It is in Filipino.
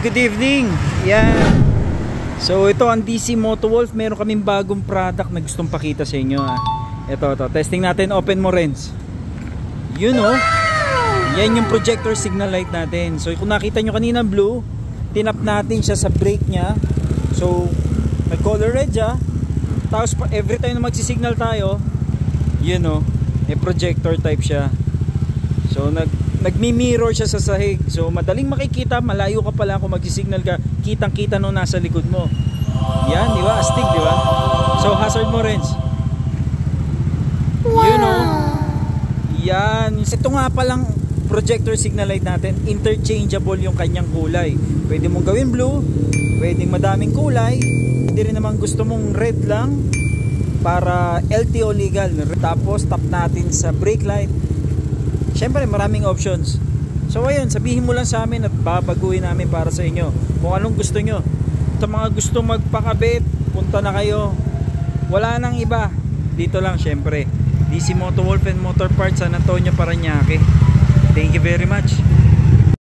good evening. Yan. So ito ang DC Motowolf. Meron kaming bagong product na gustong pakita sa inyo. Ito. Testing natin. Open mo, Renz. Yun o. Yan yung projector signal light natin. So kung nakita nyo kanina blue, tinap natin siya sa brake nya. So nag color red siya. Tapos every time na magsisignal tayo, yun o, may projector type siya. So nagmi-mirror siya sa sahig. So madaling makikita, malayo ka pala kung magsisignal ka, kitang-kita nung nasa likod mo. Yan, di ba? Astig, di ba? So hazard mo, Renz. Wow. You know. Yan. Ito nga palang projector signal light natin, interchangeable yung kanyang kulay. Pwede mong gawin blue, pwedeng madaming kulay. Hindi rin naman gusto mong red lang para LTO legal. Tapos tap natin sa brake light. Siyempre maraming options. So ayun, sabihin mo lang sa amin at babaguhin namin para sa inyo kung anong gusto nyo. Sa mga gusto magpakabit, punta na kayo. Wala nang iba. Dito lang siyempre, DC Motowolf and Motor Parts, San Antonio, Parañaque. Thank you very much.